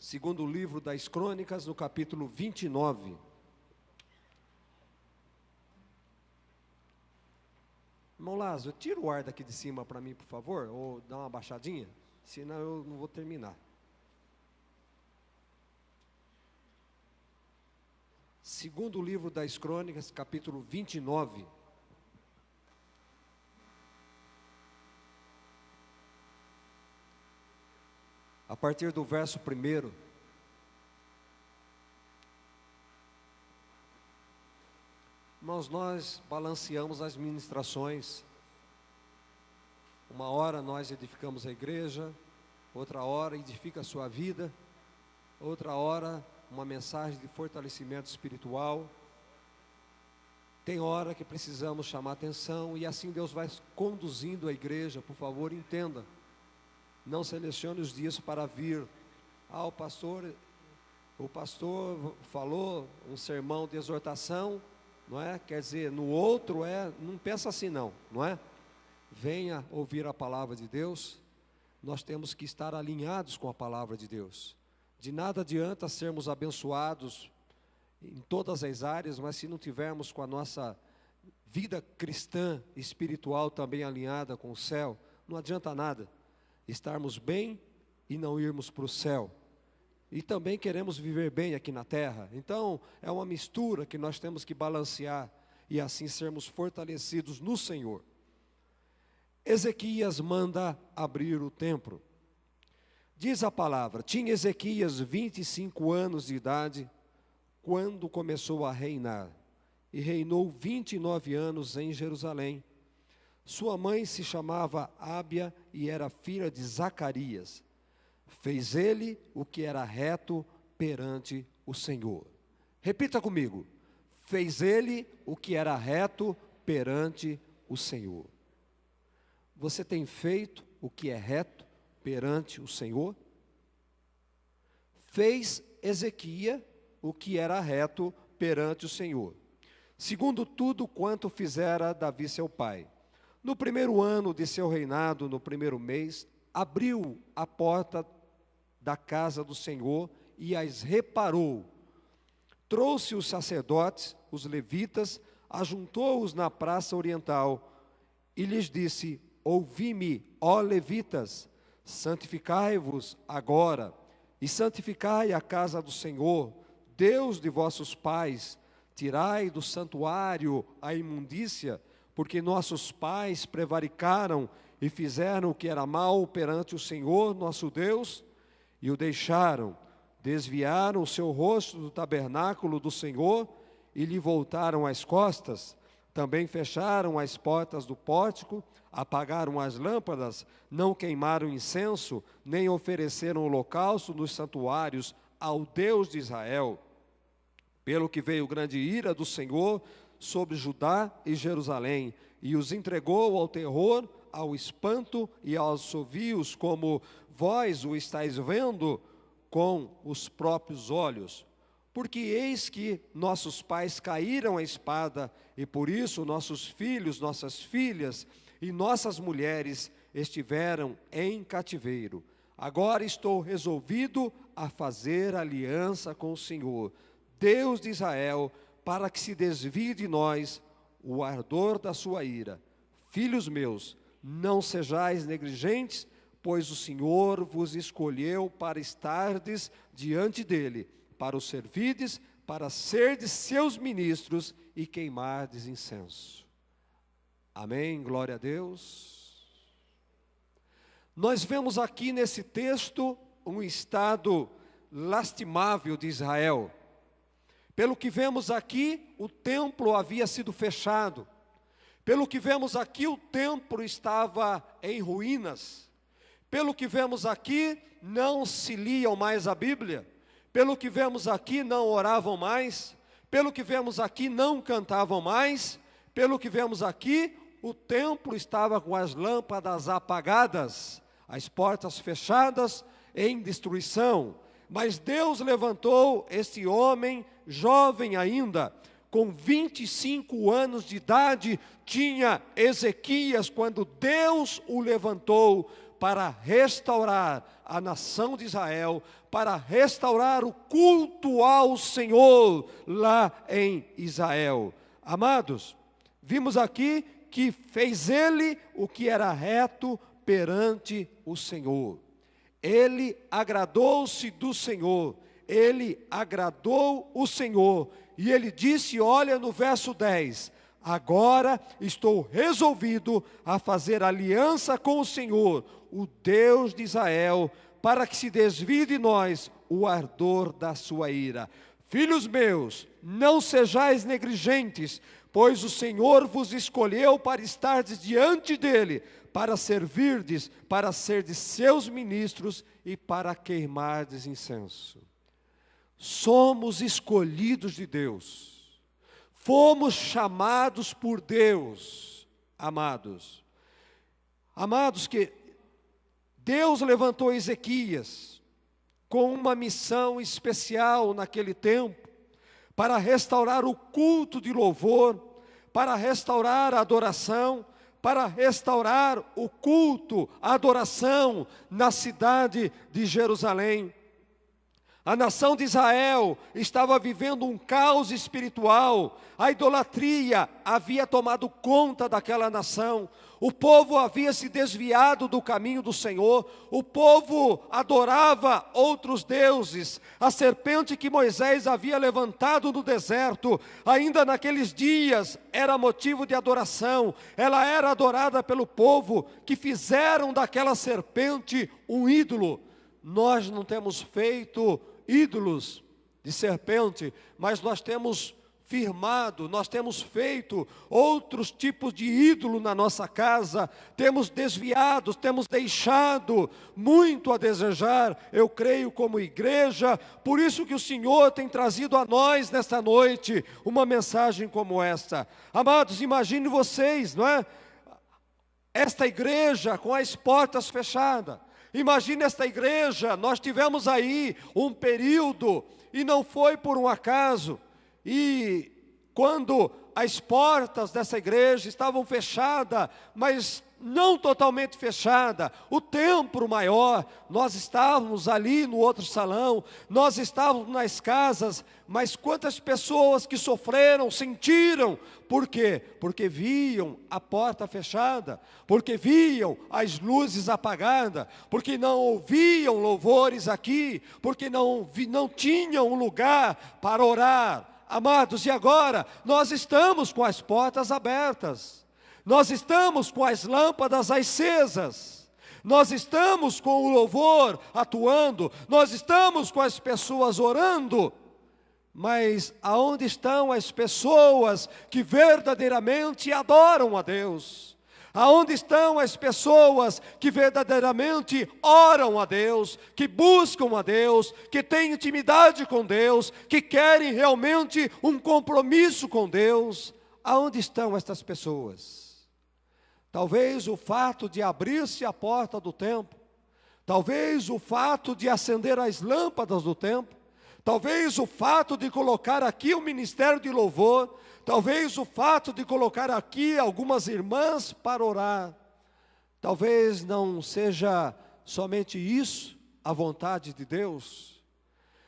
Segundo livro das Crônicas, no capítulo 29. Irmão Lázaro, tira o ar daqui de cima para mim, por favor, ou dá uma baixadinha, senão eu não vou terminar. Segundo livro das Crônicas, capítulo 29. A partir do verso 1. Irmãos, nós balanceamos as ministrações. Uma hora nós edificamos a igreja, outra hora edifica a sua vida, outra hora uma mensagem de fortalecimento espiritual. Tem hora que precisamos chamar atenção e assim Deus vai conduzindo a igreja. Por favor, entenda. Não selecione os dias para vir. O pastor falou um sermão de exortação, não é? Quer dizer, no outro não pensa assim não é? Venha ouvir a palavra de Deus. Nós temos que estar alinhados com a palavra de Deus. De nada adianta sermos abençoados em todas as áreas, mas se não tivermos com a nossa vida cristã, espiritual também alinhada com o céu, não adianta nada. Estarmos bem e não irmos para o céu. E também queremos viver bem aqui na terra. Então, é uma mistura que nós temos que balancear e assim sermos fortalecidos no Senhor. Ezequias manda abrir o templo. Diz a palavra: tinha Ezequias 25 anos de idade quando começou a reinar, e reinou 29 anos em Jerusalém. Sua mãe se chamava Ábia e era filha de Zacarias. Fez ele o que era reto perante o Senhor. Repita comigo: fez ele o que era reto perante o Senhor. Você tem feito o que é reto perante o Senhor? Fez Ezequias o que era reto perante o Senhor, segundo tudo quanto fizera Davi seu pai. No primeiro ano de seu reinado, no primeiro mês, abriu a porta da casa do Senhor e as reparou. Trouxe os sacerdotes, os levitas, ajuntou-os na praça oriental e lhes disse: ouvi-me, ó levitas, santificai-vos agora e santificai a casa do Senhor, Deus de vossos pais. Tirai do santuário a imundícia, porque nossos pais prevaricaram e fizeram o que era mal perante o Senhor nosso Deus, e o deixaram, desviaram o seu rosto do tabernáculo do Senhor, e lhe voltaram as costas. Também fecharam as portas do pórtico, apagaram as lâmpadas, não queimaram incenso, nem ofereceram holocausto nos santuários ao Deus de Israel. Pelo que veio grande ira do Senhor sobre Judá e Jerusalém, e os entregou ao terror, ao espanto e aos assovios, como vós o estáis vendo com os próprios olhos. Porque eis que nossos pais caíram à espada, e por isso nossos filhos, nossas filhas e nossas mulheres estiveram em cativeiro. Agora estou resolvido a fazer aliança com o Senhor, Deus de Israel, para que se desvie de nós o ardor da sua ira. Filhos meus, não sejais negligentes, pois o Senhor vos escolheu para estardes diante dele, para o servirdes, para serdes seus ministros e queimardes incenso. Amém, glória a Deus. Nós vemos aqui nesse texto um estado lastimável de Israel. Pelo que vemos aqui, o templo havia sido fechado. Pelo que vemos aqui, o templo estava em ruínas. Pelo que vemos aqui, não se liam mais a Bíblia. Pelo que vemos aqui, não oravam mais. Pelo que vemos aqui, não cantavam mais. Pelo que vemos aqui, o templo estava com as lâmpadas apagadas, as portas fechadas, em destruição. Mas Deus levantou este homem, jovem ainda, com 25 anos de idade, tinha Ezequias, quando Deus o levantou para restaurar a nação de Israel, para restaurar o culto ao Senhor lá em Israel. Amados, vimos aqui que fez ele o que era reto perante o Senhor. Ele agradou-se do Senhor, ele agradou o Senhor. E ele disse, olha no verso 10, agora estou resolvido a fazer aliança com o Senhor, o Deus de Israel, para que se desvie de nós o ardor da sua ira. Filhos meus, não sejais negligentes, pois o Senhor vos escolheu para estardes diante dele, para servirdes, para serdes seus ministros e para queimardes incenso. Somos escolhidos de Deus, fomos chamados por Deus, amados. Amados, que Deus levantou Ezequias com uma missão especial naquele tempo, para restaurar o culto de louvor, para restaurar a adoração, para restaurar o culto, a adoração na cidade de Jerusalém. A nação de Israel estava vivendo um caos espiritual, a idolatria havia tomado conta daquela nação, o povo havia se desviado do caminho do Senhor, o povo adorava outros deuses, a serpente que Moisés havia levantado no deserto, ainda naqueles dias era motivo de adoração, ela era adorada pelo povo, que fizeram daquela serpente um ídolo. Nós não temos feito ídolos de serpente, mas nós temos firmado, nós temos feito outros tipos de ídolo na nossa casa, temos desviado, temos deixado muito a desejar, eu creio, como igreja. Por isso que o Senhor tem trazido a nós nesta noite uma mensagem como esta. Amados, imagine vocês, não é? Esta igreja com as portas fechadas. Imagine esta igreja, nós tivemos aí um período, e não foi por um acaso, e quando as portas dessa igreja estavam fechadas, mas não totalmente fechadas, o templo maior, nós estávamos ali no outro salão, nós estávamos nas casas, mas quantas pessoas que sofreram, sentiram. Por quê? Porque viam a porta fechada, porque viam as luzes apagadas, porque não ouviam louvores aqui, porque não tinham um lugar para orar. Amados, e agora nós estamos com as portas abertas, nós estamos com as lâmpadas acesas, nós estamos com o louvor atuando, nós estamos com as pessoas orando. Mas aonde estão as pessoas que verdadeiramente adoram a Deus? Aonde estão as pessoas que verdadeiramente oram a Deus, que buscam a Deus, que têm intimidade com Deus, que querem realmente um compromisso com Deus? Aonde estão estas pessoas? Talvez o fato de abrir-se a porta do templo, talvez o fato de acender as lâmpadas do templo, talvez o fato de colocar aqui o ministério de louvor, talvez o fato de colocar aqui algumas irmãs para orar, talvez não seja somente isso a vontade de Deus.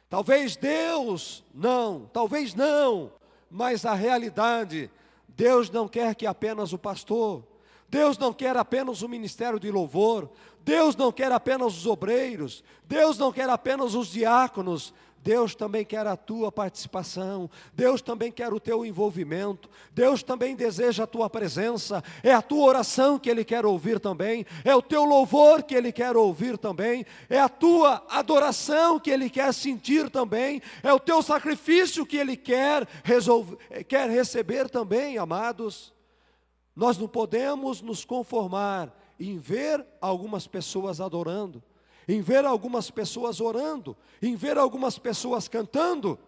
Talvez Deus não, talvez não, mas a realidade, Deus não quer que apenas o pastor, Deus não quer apenas o ministério de louvor, Deus não quer apenas os obreiros, Deus não quer apenas os diáconos, Deus também quer a tua participação, Deus também quer o teu envolvimento, Deus também deseja a tua presença, é a tua oração que Ele quer ouvir também, é o teu louvor que Ele quer ouvir também, é a tua adoração que Ele quer sentir também, é o teu sacrifício que Ele quer receber também, amados. Nós não podemos nos conformar em ver algumas pessoas adorando, em ver algumas pessoas orando, em ver algumas pessoas cantando.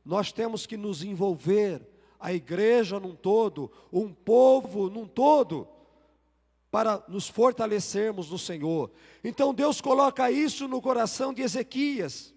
Nós temos que nos envolver, a igreja num todo, um povo num todo, para nos fortalecermos no Senhor. Então Deus coloca isso no coração de Ezequias,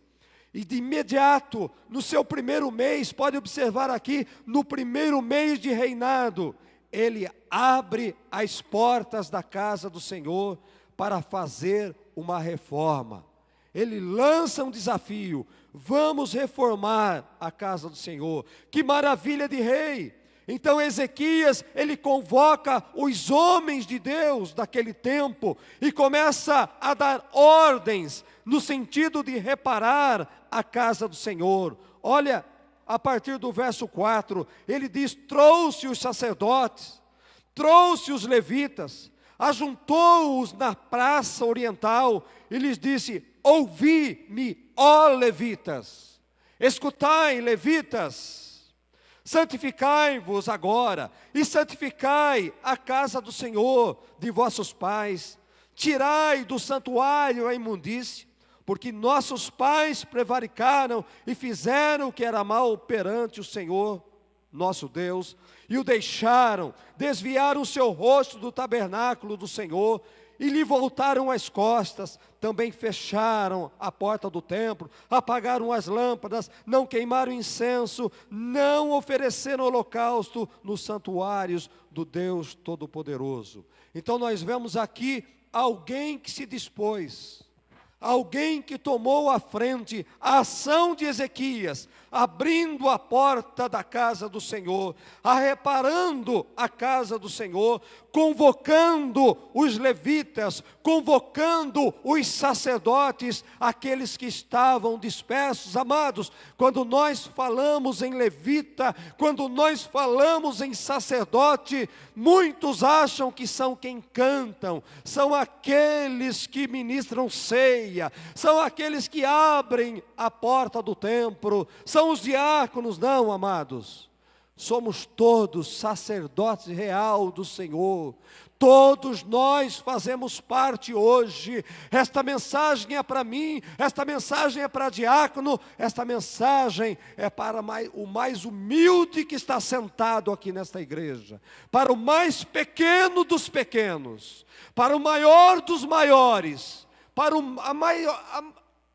e de imediato, no seu primeiro mês, pode observar aqui, no primeiro mês de reinado, ele abre as portas da casa do Senhor, para fazer uma reforma. Ele lança um desafio: vamos reformar a casa do Senhor. Que maravilha de rei! Então Ezequias, ele convoca os homens de Deus daquele tempo e começa a dar ordens no sentido de reparar a casa do Senhor. Olha, a partir do verso 4, ele diz: trouxe os sacerdotes, trouxe os levitas, ajuntou-os na praça oriental e lhes disse: ouvi-me, ó levitas, escutai, levitas, santificai-vos agora e santificai a casa do Senhor de vossos pais, tirai do santuário a imundície, porque nossos pais prevaricaram e fizeram o que era mal perante o Senhor, nosso Deus, e o deixaram, desviaram o seu rosto do tabernáculo do Senhor, e lhe voltaram as costas, também fecharam a porta do templo, apagaram as lâmpadas, não queimaram incenso, não ofereceram holocausto nos santuários do Deus Todo-Poderoso. Então nós vemos aqui alguém que se dispôs, alguém que tomou à frente a ação de Ezequias, abrindo a porta da casa do Senhor, reparando a casa do Senhor, convocando os levitas, convocando os sacerdotes, aqueles que estavam dispersos. Amados, quando nós falamos em levita, quando nós falamos em sacerdote, muitos acham que são quem cantam, são aqueles que ministram ceia, são aqueles que abrem a porta do templo, são os diáconos. Não, amados, somos todos sacerdotes real do Senhor. Todos nós fazemos parte hoje. Esta mensagem é para mim, esta mensagem é para diácono, esta mensagem é para o mais humilde que está sentado aqui nesta igreja, para o mais pequeno dos pequenos, para o maior dos maiores, para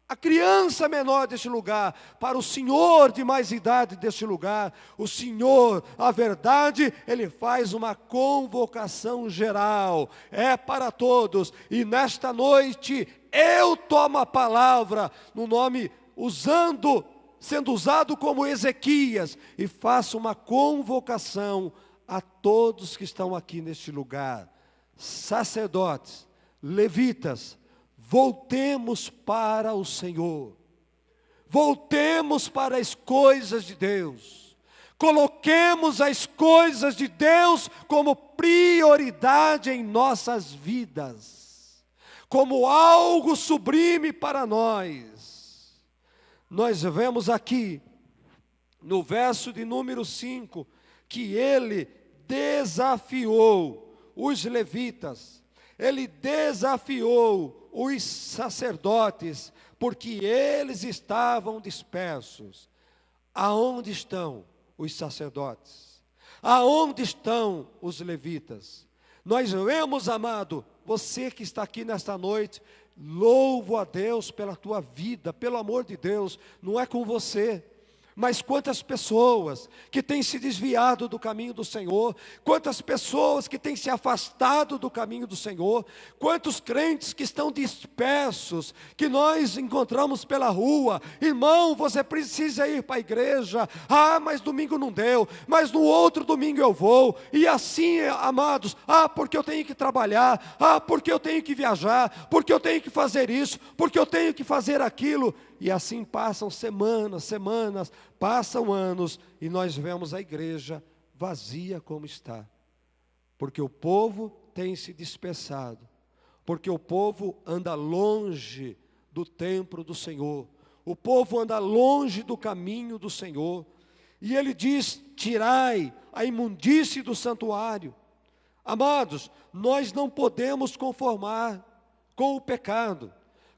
a criança menor deste lugar, para o senhor de mais idade deste lugar. O Senhor, a verdade, Ele faz uma convocação geral, é para todos. E nesta noite, eu tomo a palavra, no nome, sendo usado como Ezequias, e faço uma convocação a todos que estão aqui neste lugar, sacerdotes, levitas. Voltemos para o Senhor, voltemos para as coisas de Deus, coloquemos as coisas de Deus como prioridade em nossas vidas, como algo sublime para nós. Nós vemos aqui, no verso de número 5, que ele desafiou os levitas, ele desafiou os sacerdotes, porque eles estavam dispersos. Aonde estão os sacerdotes? Aonde estão os levitas? Nós vemos, amado, você que está aqui nesta noite, louvo a Deus pela tua vida, pelo amor de Deus, não é com você. Mas quantas pessoas que têm se desviado do caminho do Senhor, quantas pessoas que têm se afastado do caminho do Senhor, quantos crentes que estão dispersos, que nós encontramos pela rua. Irmão, você precisa ir para a igreja. Mas domingo não deu, mas no outro domingo eu vou. E assim, amados, porque eu tenho que trabalhar, porque eu tenho que viajar, porque eu tenho que fazer isso, porque eu tenho que fazer aquilo. E assim passam semanas, passam anos, e nós vemos a igreja vazia como está. Porque o povo tem se dispersado, porque o povo anda longe do templo do Senhor, o povo anda longe do caminho do Senhor. E ele diz: tirai a imundície do santuário. Amados, nós não podemos conformar com o pecado.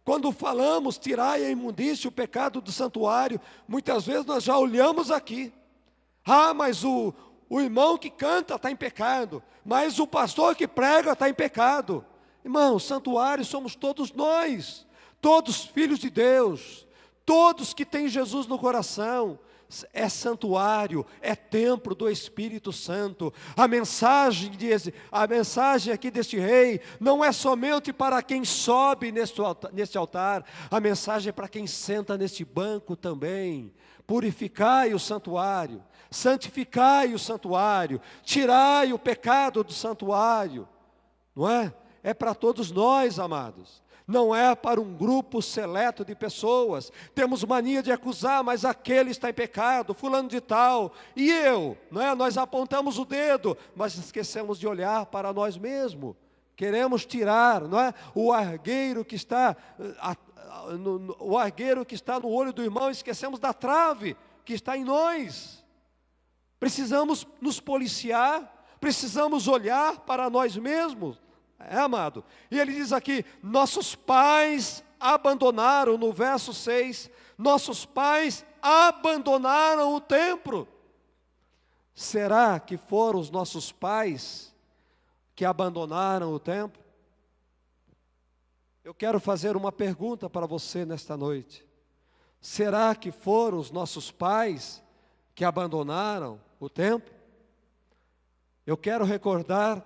Quando falamos tirai a imundície, o pecado do santuário, muitas vezes nós já olhamos aqui. Mas o irmão que canta está em pecado, mas o pastor que prega está em pecado. Irmão, santuário somos todos nós, todos filhos de Deus, todos que têm Jesus no coração, é santuário, é templo do Espírito Santo. A mensagem aqui deste rei não é somente para quem sobe neste altar, a mensagem é para quem senta neste banco também. Purificai o santuário, santificai o santuário, tirai o pecado do santuário, não é? É para todos nós, amados. Não é para um grupo seleto de pessoas. Temos mania de acusar, mas aquele está em pecado, fulano de tal, e eu, não é? Nós apontamos o dedo, mas esquecemos de olhar para nós mesmos. Queremos tirar, não é? O argueiro que está no olho do irmão, esquecemos da trave que está em nós. Precisamos nos policiar, precisamos olhar para nós mesmos. Amado, e ele diz aqui, nossos pais abandonaram, no verso 6, nossos pais abandonaram o templo. Será que foram os nossos pais que abandonaram o templo? Eu quero fazer uma pergunta para você nesta noite. Será que foram os nossos pais que abandonaram o templo? Eu quero recordar,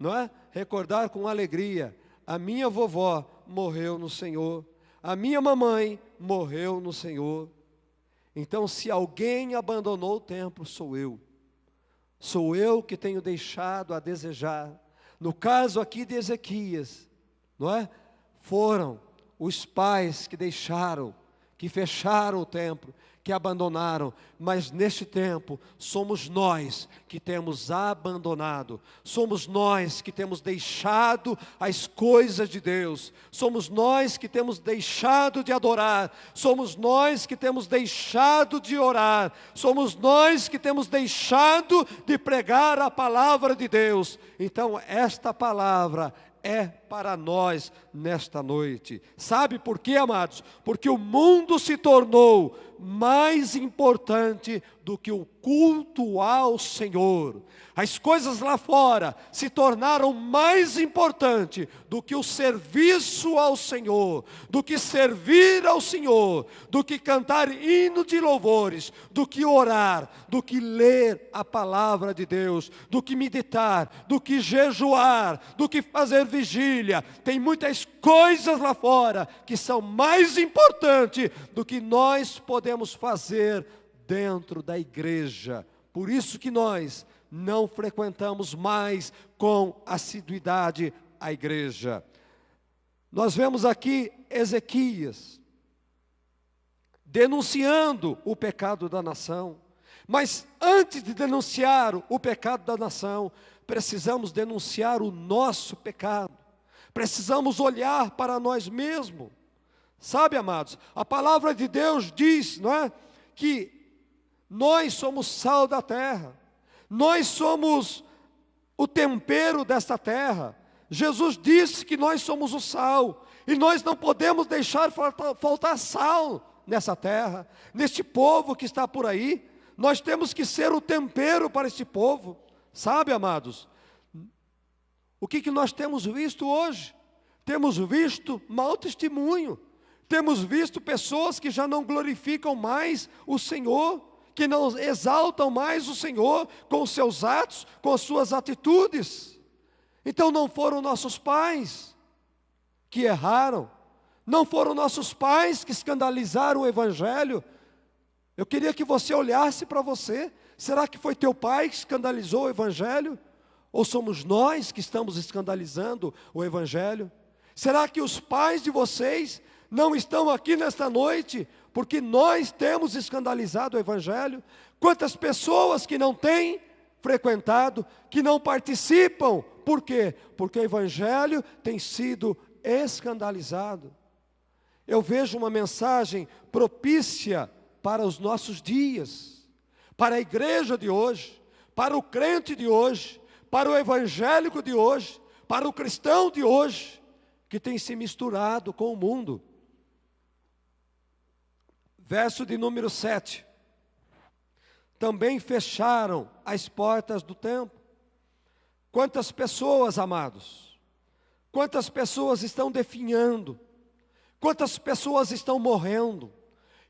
não é? Recordar com alegria, a minha vovó morreu no Senhor, a minha mamãe morreu no Senhor. Então, se alguém abandonou o templo, sou eu. Sou eu que tenho deixado a desejar. No caso aqui de Ezequias, não é? Foram os pais que deixaram, que fecharam o templo, que abandonaram, mas neste tempo somos nós que temos abandonado, somos nós que temos deixado as coisas de Deus, somos nós que temos deixado de adorar, somos nós que temos deixado de orar, somos nós que temos deixado de pregar a palavra de Deus. Então esta palavra é para nós nesta noite. Sabe por quê, amados? Porque o mundo se tornou mais importante do que o culto ao Senhor. As coisas lá fora se tornaram mais importantes do que o serviço ao Senhor, do que servir ao Senhor, do que cantar hino de louvores, do que orar, do que ler a palavra de Deus, do que meditar, do que jejuar, do que fazer vigília. Tem muitas coisas lá fora que são mais importantes do que nós podemos fazer dentro da igreja. Por isso que nós não frequentamos mais com assiduidade a igreja. Nós vemos aqui Ezequias denunciando o pecado da nação. Mas antes de denunciar o pecado da nação, precisamos denunciar o nosso pecado. Precisamos olhar para nós mesmos. Sabe, amados, a palavra de Deus diz, não é, que nós somos sal da terra. Nós somos o tempero desta terra. Jesus disse que nós somos o sal. E nós não podemos deixar faltar sal nessa terra, neste povo que está por aí. Nós temos que ser o tempero para este povo. Sabe, amados, o que nós temos visto hoje? Temos visto mau testemunho. Temos visto pessoas que já não glorificam mais o Senhor, que não exaltam mais o Senhor com os seus atos, com as suas atitudes. Então não foram nossos pais que erraram, não foram nossos pais que escandalizaram o Evangelho. Eu queria que você olhasse para você. Será que foi teu pai que escandalizou o Evangelho? Ou somos nós que estamos escandalizando o Evangelho? Será que os pais de vocês não estão aqui nesta noite porque nós temos escandalizado o Evangelho? Quantas pessoas que não têm frequentado, que não participam, por quê? Porque o Evangelho tem sido escandalizado. Eu vejo uma mensagem propícia para os nossos dias, para a igreja de hoje, para o crente de hoje, para o evangélico de hoje, para o cristão de hoje, que tem se misturado com o mundo. Verso de número 7. Também fecharam as portas do templo. Quantas pessoas, amados, quantas pessoas estão definhando, quantas pessoas estão morrendo.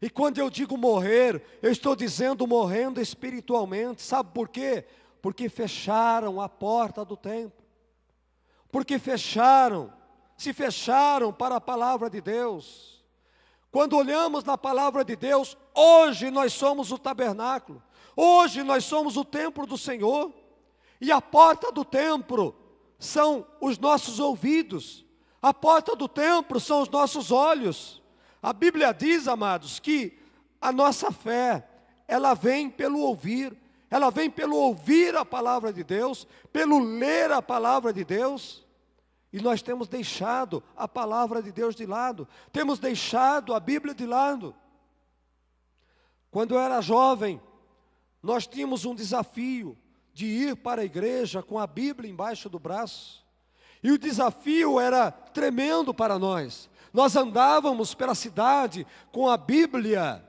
E quando eu digo morrer, eu estou dizendo morrendo espiritualmente. Sabe por quê? Porque fecharam a porta do templo. Porque se fecharam para a palavra de Deus. Quando olhamos na palavra de Deus, hoje nós somos o tabernáculo. Hoje nós somos o templo do Senhor. E a porta do templo são os nossos ouvidos. A porta do templo são os nossos olhos. A Bíblia diz, amados, que a nossa fé, ela vem pelo ouvir. Ela vem pelo ouvir a palavra de Deus, pelo ler a palavra de Deus. E nós temos deixado a palavra de Deus de lado. Temos deixado a Bíblia de lado. Quando eu era jovem, nós tínhamos um desafio de ir para a igreja com a Bíblia embaixo do braço. E o desafio era tremendo para nós. Nós andávamos pela cidade com a Bíblia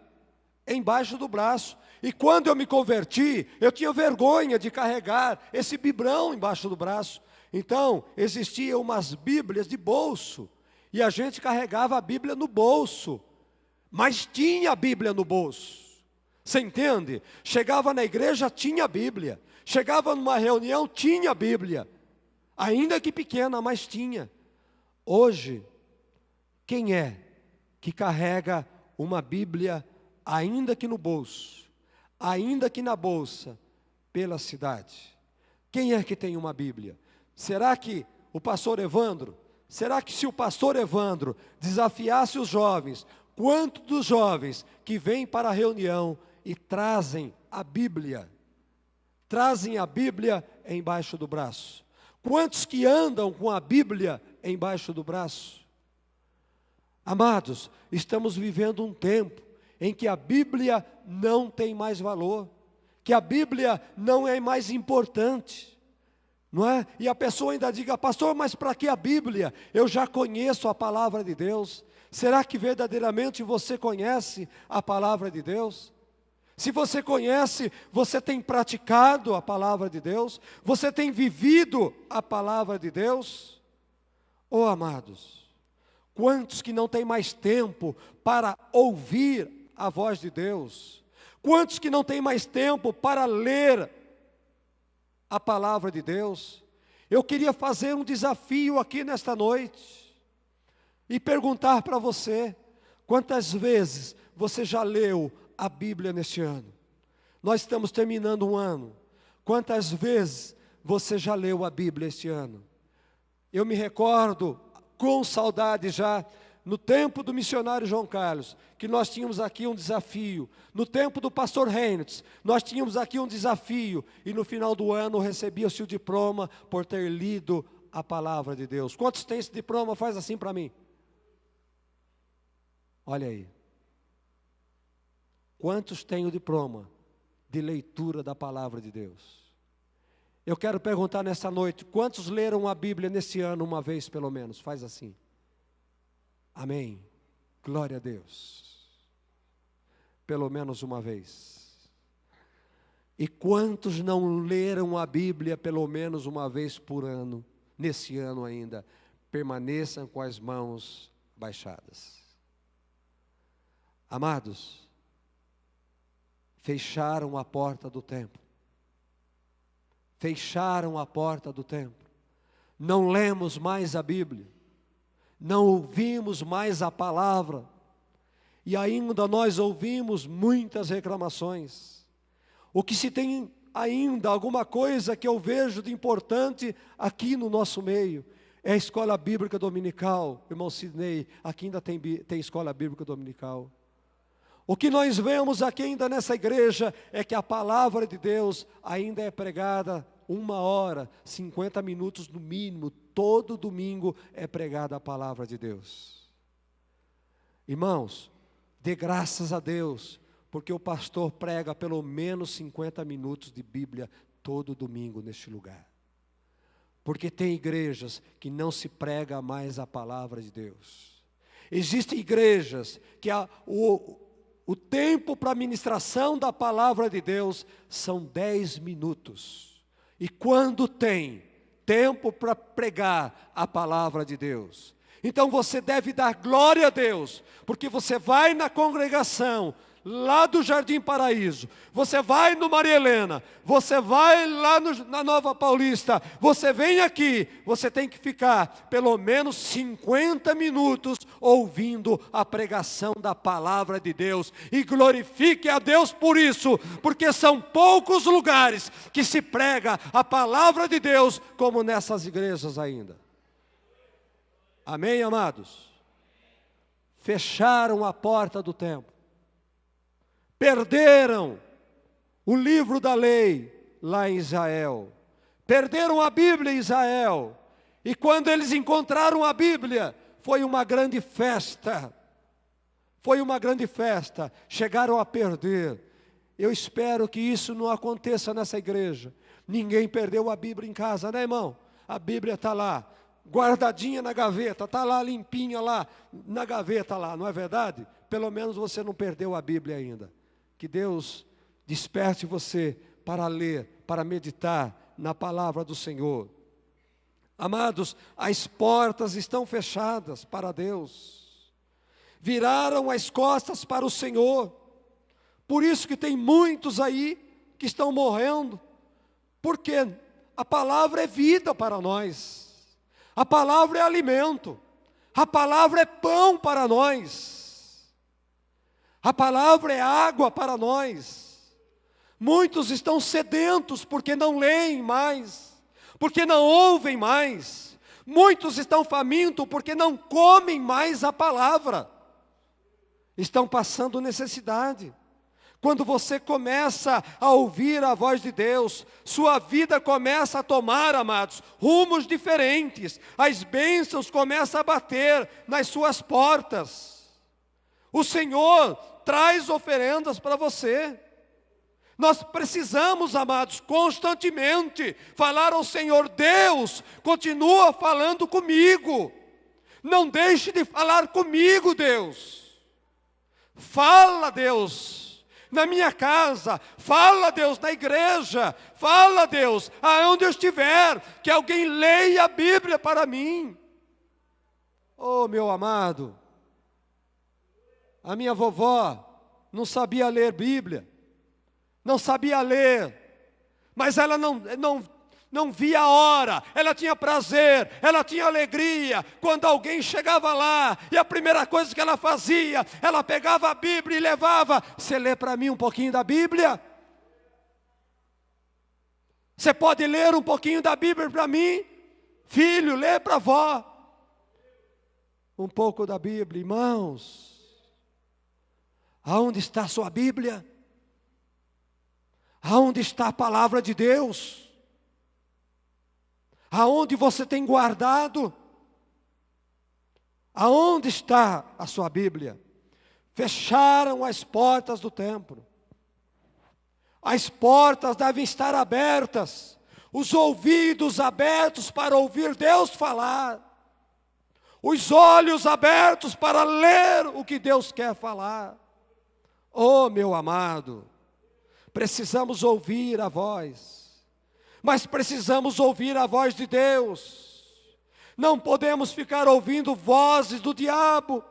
embaixo do braço. E quando eu me converti, eu tinha vergonha de carregar esse bibrão embaixo do braço. Então, existiam umas Bíblias de bolso. E a gente carregava a Bíblia no bolso. Mas tinha a Bíblia no bolso. Você entende? Chegava na igreja, tinha a Bíblia. Chegava numa reunião, tinha a Bíblia. Ainda que pequena, mas tinha. Hoje, quem é que carrega uma Bíblia, ainda que no bolso, ainda que na bolsa, pela cidade? Quem é que tem uma Bíblia? Será que o pastor Evandro, será que se o pastor Evandro desafiasse os jovens, quantos dos jovens que vêm para a reunião e trazem a Bíblia embaixo do braço? Quantos que andam com a Bíblia embaixo do braço? Amados, estamos vivendo um tempo em que a Bíblia não tem mais valor, que a Bíblia não é mais importante, não é? E a pessoa ainda diga: pastor, mas para que a Bíblia? Eu já conheço a palavra de Deus. Será que verdadeiramente você conhece a palavra de Deus? Se você conhece, você tem praticado a palavra de Deus? Você tem vivido a palavra de Deus? Oh, amados, quantos que não têm mais tempo para ouvir a voz de Deus? Quantos que não têm mais tempo para ler a palavra de Deus? Eu queria fazer um desafio aqui nesta noite e perguntar para você: quantas vezes você já leu a Bíblia neste ano? Nós estamos terminando um ano. Quantas vezes você já leu a Bíblia este ano? Eu me recordo com saudade já, no tempo do missionário João Carlos, que nós tínhamos aqui um desafio. No tempo do pastor Reynolds, nós tínhamos aqui um desafio. E no final do ano recebia-se o diploma por ter lido a palavra de Deus. Quantos têm esse diploma? Faz assim para mim. Olha aí. Quantos têm o diploma de leitura da palavra de Deus? Eu quero perguntar nessa noite: quantos leram a Bíblia nesse ano uma vez pelo menos? Faz assim. Amém. Glória a Deus. Pelo menos uma vez. E quantos não leram a Bíblia pelo menos uma vez por ano, nesse ano ainda? Permaneçam com as mãos baixadas. Amados, fecharam a porta do templo. Fecharam a porta do templo. Não lemos mais a Bíblia. Não ouvimos mais a palavra. E ainda nós ouvimos muitas reclamações. O que se tem ainda, alguma coisa que eu vejo de importante aqui no nosso meio, é a escola bíblica dominical. Irmão Sidney, aqui ainda tem escola bíblica dominical. O que nós vemos aqui ainda nessa igreja é que a palavra de Deus ainda é pregada 1 hora, 50 minutos no mínimo. Todo domingo é pregada a palavra de Deus. Irmãos, dê graças a Deus, porque o pastor prega pelo menos 50 minutos de Bíblia todo domingo neste lugar. Porque tem igrejas que não se prega mais a palavra de Deus. Existem igrejas que o tempo para a ministração da palavra de Deus são 10 minutos. E quando tem tempo para pregar a palavra de Deus, Então você deve dar glória a Deus, porque você vai na congregação, lá do Jardim Paraíso, você vai no Maria Helena, você vai lá na Nova Paulista, você vem aqui, você tem que ficar pelo menos 50 minutos ouvindo a pregação da palavra de Deus, e glorifique a Deus por isso, porque são poucos lugares que se prega a palavra de Deus, como nessas igrejas ainda. Amém, amados? Fecharam a porta do templo. Perderam o livro da lei lá em Israel. Perderam a Bíblia em Israel. E quando eles encontraram a Bíblia, foi uma grande festa. Foi uma grande festa. Chegaram a perder. Eu espero que isso não aconteça nessa igreja. Ninguém perdeu a Bíblia em casa, né, irmão? A Bíblia está lá, guardadinha na gaveta, está lá limpinha lá, na gaveta lá, não é verdade? Pelo menos você não perdeu a Bíblia ainda. Que Deus desperte você para ler, para meditar na palavra do Senhor. Amados, as portas estão fechadas para Deus. Viraram as costas para o Senhor. Por isso que tem muitos aí que estão morrendo. Porque a palavra é vida para nós. A palavra é alimento. A palavra é pão para nós. A palavra é água para nós. Muitos estão sedentos porque não leem mais, porque não ouvem mais. Muitos estão famintos porque não comem mais a palavra. Estão passando necessidade. Quando você começa a ouvir a voz de Deus, sua vida começa a tomar, amados, rumos diferentes. As bênçãos começam a bater nas suas portas. O Senhor traz oferendas para você. Nós precisamos, amados, constantemente falar ao Senhor: Deus, continua falando comigo. Não deixe de falar comigo, Deus. Fala, Deus, na minha casa. Fala, Deus, na igreja. Fala, Deus, aonde eu estiver. Que alguém leia a Bíblia para mim. Oh, meu amado, a minha vovó não sabia ler Bíblia, não sabia ler, mas ela não via a hora, ela tinha prazer, ela tinha alegria, quando alguém chegava lá, e a primeira coisa que ela fazia, ela pegava a Bíblia e levava: você lê para mim um pouquinho da Bíblia? Você pode ler um pouquinho da Bíblia para mim? Filho, lê para a avó. Um pouco da Bíblia, irmãos. Aonde está a sua Bíblia? Aonde está a palavra de Deus? Aonde você tem guardado? Aonde está a sua Bíblia? Fecharam as portas do templo. As portas devem estar abertas, os ouvidos abertos para ouvir Deus falar, os olhos abertos para ler o que Deus quer falar. Oh, meu amado, precisamos ouvir a voz, mas precisamos ouvir a voz de Deus. Não podemos ficar ouvindo vozes do diabo,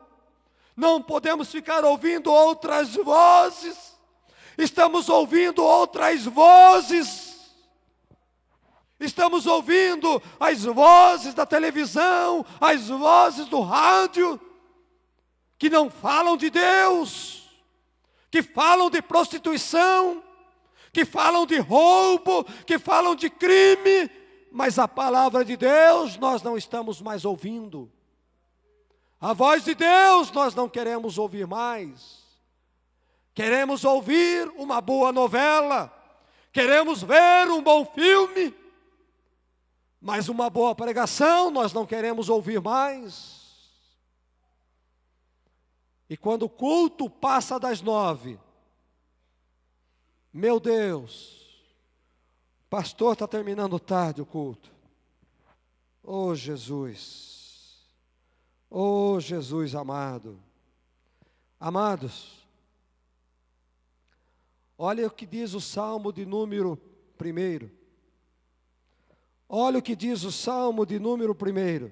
não podemos ficar ouvindo outras vozes. Estamos ouvindo outras vozes, estamos ouvindo as vozes da televisão, as vozes do rádio, que não falam de Deus, que falam de prostituição, que falam de roubo, que falam de crime, mas a palavra de Deus nós não estamos mais ouvindo. A voz de Deus nós não queremos ouvir mais. Queremos ouvir uma boa novela, queremos ver um bom filme, mas uma boa pregação nós não queremos ouvir mais. E quando o culto passa das 9, meu Deus, o pastor está terminando tarde o culto. Oh Jesus amado. Amados, olha o que diz o Salmo de número 1. Olha o que diz o Salmo de número 1.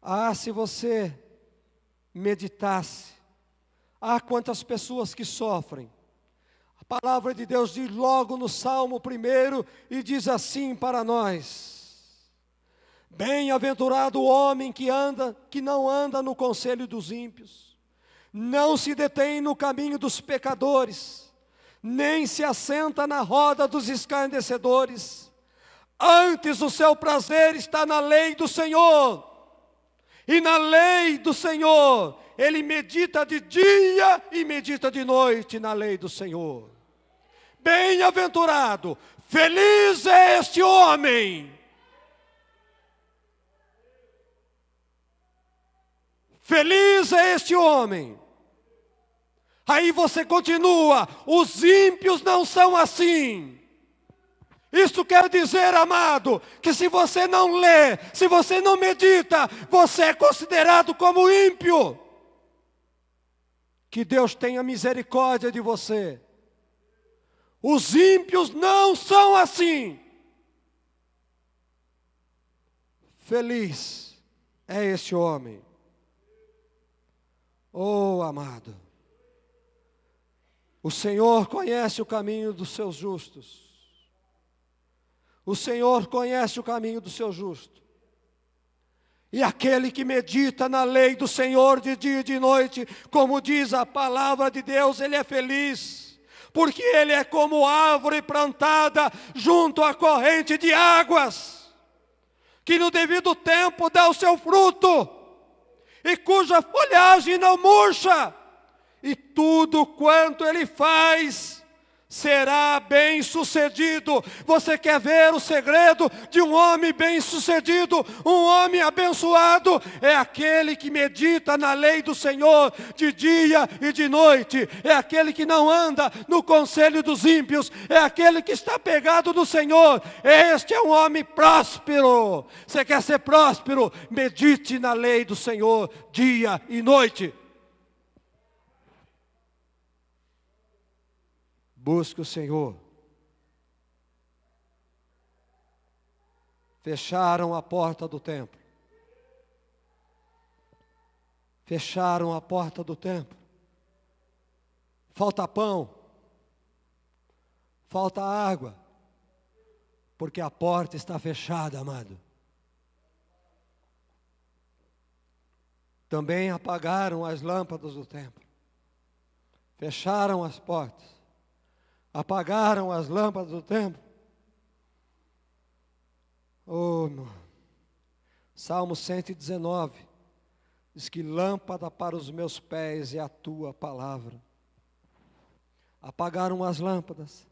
Ah, se você meditasse, quantas pessoas que sofrem. A palavra de Deus diz logo no Salmo 1, e diz assim para nós: bem-aventurado o homem que não anda no conselho dos ímpios, não se detém no caminho dos pecadores, nem se assenta na roda dos escarnecedores. Antes o seu prazer está na lei do Senhor, e na lei do Senhor ele medita de dia e medita de noite na lei do Senhor. Bem-aventurado, feliz é este homem. Feliz é este homem. Aí você continua: os ímpios não são assim. Isso quer dizer, amado, que se você não lê, se você não medita, você é considerado como ímpio. Que Deus tenha misericórdia de você. Os ímpios não são assim. Feliz é este homem. Oh, amado, o Senhor conhece o caminho dos seus justos. O Senhor conhece o caminho do seu justo. E aquele que medita na lei do Senhor de dia e de noite, como diz a palavra de Deus, ele é feliz, porque ele é como árvore plantada junto à corrente de águas, que no devido tempo dá o seu fruto, e cuja folhagem não murcha, e tudo quanto ele faz será bem sucedido. Você quer ver o segredo de um homem bem sucedido, um homem abençoado? É aquele que medita na lei do Senhor de dia e de noite, é aquele que não anda no conselho dos ímpios, é aquele que está pegado no Senhor. Este é um homem próspero. Você quer ser próspero? Medite na lei do Senhor dia e noite. Busque o Senhor. Fecharam a porta do templo. Fecharam a porta do templo. Falta pão. Falta água. Porque a porta está fechada, amado. Também apagaram as lâmpadas do templo. Fecharam as portas. Apagaram as lâmpadas do templo. Oh, meu. Salmo 119 diz que lâmpada para os meus pés é a tua palavra. Apagaram as lâmpadas.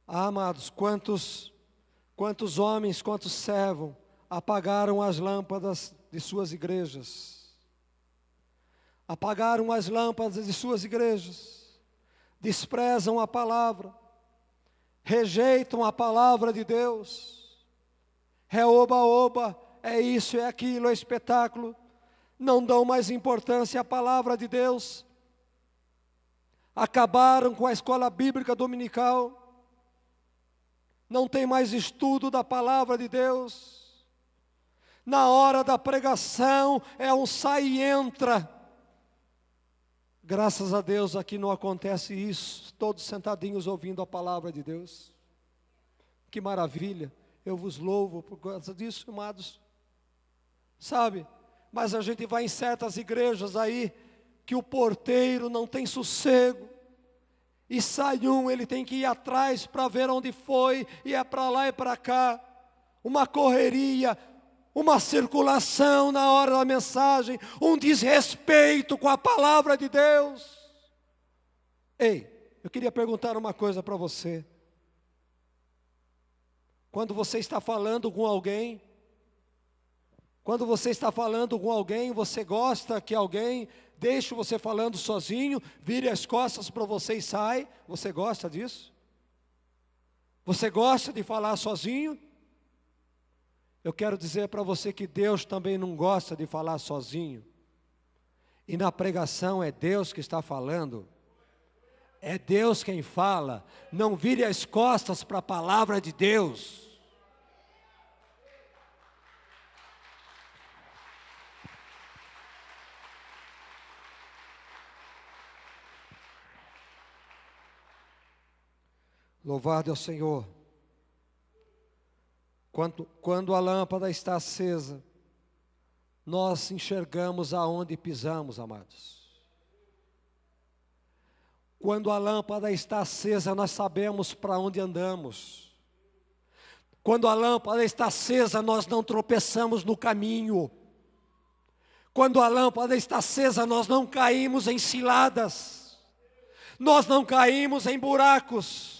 Amados, quantos homens, quantos servos apagaram as lâmpadas de suas igrejas. Apagaram as lâmpadas de suas igrejas. Desprezam a palavra, rejeitam a palavra de Deus, é oba-oba, é isso, é aquilo, é espetáculo, não dão mais importância à palavra de Deus, acabaram com a escola bíblica dominical, não tem mais estudo da palavra de Deus, na hora da pregação é um sai e entra. Graças a Deus aqui não acontece isso, todos sentadinhos ouvindo a palavra de Deus. Que maravilha, eu vos louvo por causa disso, amados. Sabe, mas a gente vai em certas igrejas aí, que o porteiro não tem sossego, e sai ele tem que ir atrás para ver onde foi, e é para lá e para cá, uma correria, uma circulação na hora da mensagem, um desrespeito com a palavra de Deus. Ei, eu queria perguntar uma coisa para você. Quando você está falando com alguém, você gosta que alguém deixe você falando sozinho, vire as costas para você e sai? Você gosta disso? Você gosta de falar sozinho? Eu quero dizer para você que Deus também não gosta de falar sozinho. E na pregação é Deus que está falando. É Deus quem fala. Não vire as costas para a palavra de Deus. Louvado é o Senhor. Quando a lâmpada está acesa, nós enxergamos aonde pisamos, amados. Quando a lâmpada está acesa, nós sabemos para onde andamos. Quando a lâmpada está acesa, nós não tropeçamos no caminho. Quando a lâmpada está acesa, nós não caímos em ciladas. Nós não caímos em buracos.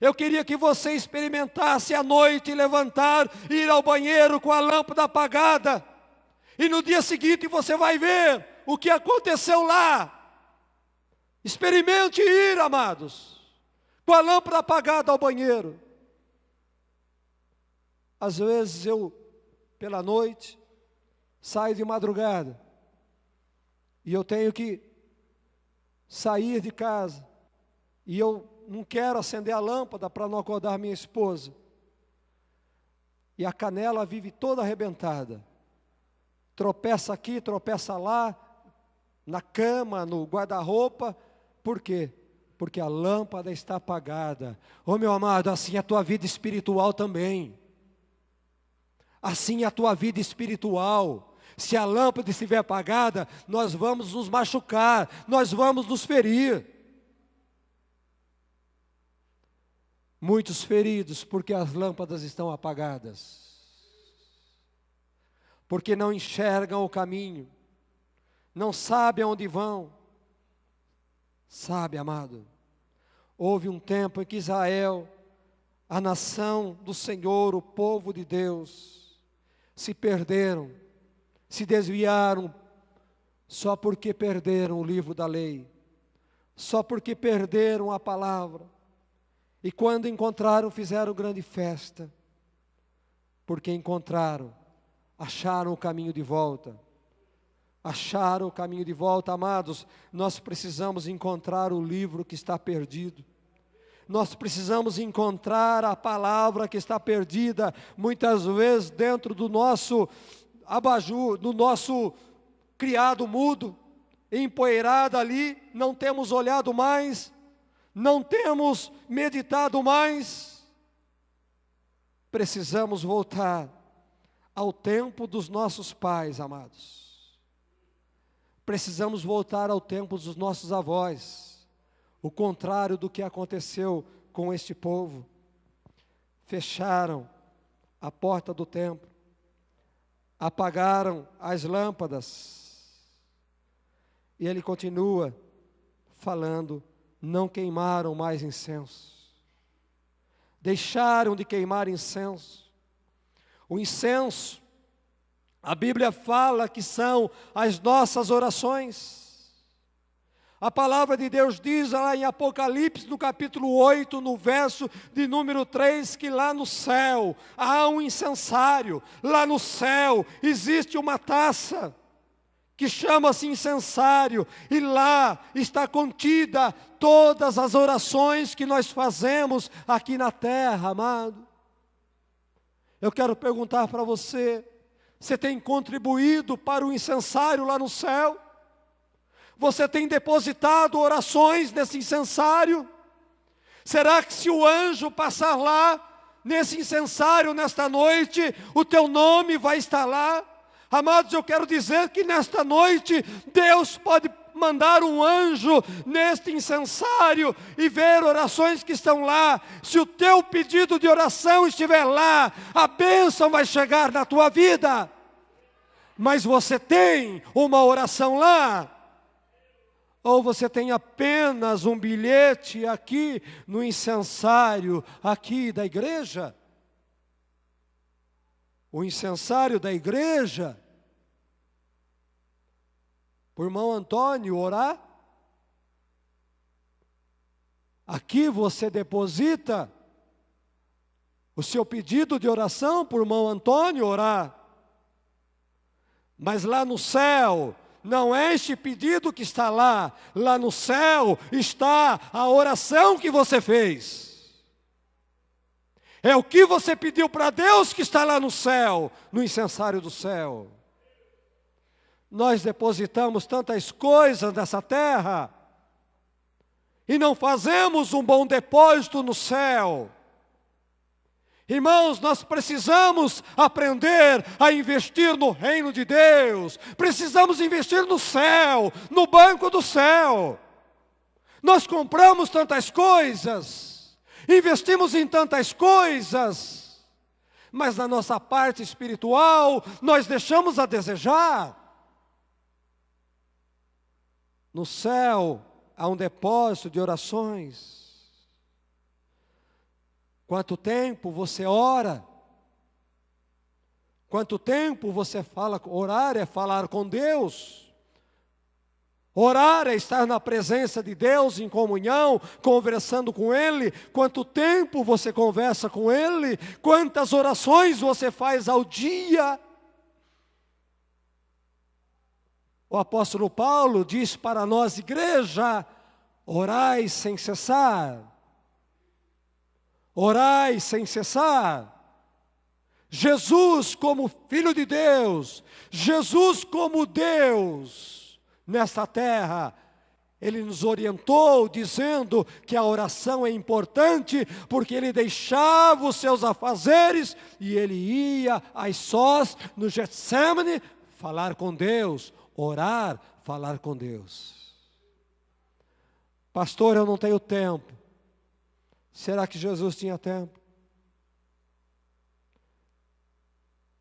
Eu queria que você experimentasse à noite levantar, ir ao banheiro com a lâmpada apagada. E no dia seguinte você vai ver o que aconteceu lá. Experimente ir, amados, com a lâmpada apagada ao banheiro. Às vezes eu, pela noite, saio de madrugada. E eu tenho que sair de casa. E eu não quero acender a lâmpada para não acordar minha esposa. E a canela vive toda arrebentada. Tropeça aqui, tropeça lá, na cama, no guarda-roupa. Por quê? Porque a lâmpada está apagada. Oh, meu amado, assim é a tua vida espiritual também. Assim é a tua vida espiritual. Se a lâmpada estiver apagada, nós vamos nos machucar, nós vamos nos ferir. Muitos feridos porque as lâmpadas estão apagadas. Porque não enxergam o caminho, não sabem aonde vão. Sabe, amado, houve um tempo em que Israel, a nação do Senhor, o povo de Deus, se perderam, se desviaram, só porque perderam o livro da lei, só porque perderam a palavra. E quando encontraram, fizeram grande festa, porque encontraram, acharam o caminho de volta. Acharam o caminho de volta, amados. Nós precisamos encontrar o livro que está perdido. Nós precisamos encontrar a palavra que está perdida, muitas vezes dentro do nosso abajur, do nosso criado mudo, empoeirada ali, não temos olhado mais, não temos meditado mais. Precisamos voltar ao tempo dos nossos pais, amados. Precisamos voltar ao tempo dos nossos avós, o contrário do que aconteceu com este povo. Fecharam a porta do templo, apagaram as lâmpadas, e ele continua falando, não queimaram mais incenso, deixaram de queimar incenso. O incenso, a Bíblia fala que são as nossas orações. A palavra de Deus diz lá em Apocalipse, no capítulo 8, no verso de número 3, que lá no céu há um incensário. Lá no céu existe uma taça que chama-se incensário, e lá está contida todas as orações que nós fazemos aqui na terra, amado. Eu quero perguntar para você, você tem contribuído para o incensário lá no céu? Você tem depositado orações nesse incensário? Será que se o anjo passar lá, nesse incensário, nesta noite, o teu nome vai estar lá? Amados, eu quero dizer que nesta noite, Deus pode mandar um anjo neste incensário e ver orações que estão lá. Se o teu pedido de oração estiver lá, a bênção vai chegar na tua vida. Mas você tem uma oração lá? Ou você tem apenas um bilhete aqui no incensário, aqui da igreja? O incensário da igreja, o irmão Antônio orar. Aqui você deposita o seu pedido de oração para o irmão Antônio orar. Mas lá no céu, não é este pedido que está lá. Lá no céu está a oração que você fez. É o que você pediu para Deus que está lá no céu, no incensário do céu. Nós depositamos tantas coisas nessa terra e não fazemos um bom depósito no céu. Irmãos, nós precisamos aprender a investir no reino de Deus. Precisamos investir no céu, no banco do céu. Nós compramos tantas coisas, investimos em tantas coisas, mas na nossa parte espiritual, nós deixamos a desejar. No céu há um depósito de orações. Quanto tempo você ora? Quanto tempo você fala? Orar é falar com Deus. Orar é estar na presença de Deus, em comunhão, conversando com Ele. Quanto tempo você conversa com Ele? Quantas orações você faz ao dia? O apóstolo Paulo diz para nós, igreja, orai sem cessar. Orai sem cessar. Jesus como Filho de Deus, Jesus como Deus nesta terra, Ele nos orientou dizendo que a oração é importante, porque Ele deixava os seus afazeres e Ele ia às sós no Getsêmani falar com Deus, orar, falar com Deus. Pastor, eu não tenho tempo. Será que Jesus tinha tempo?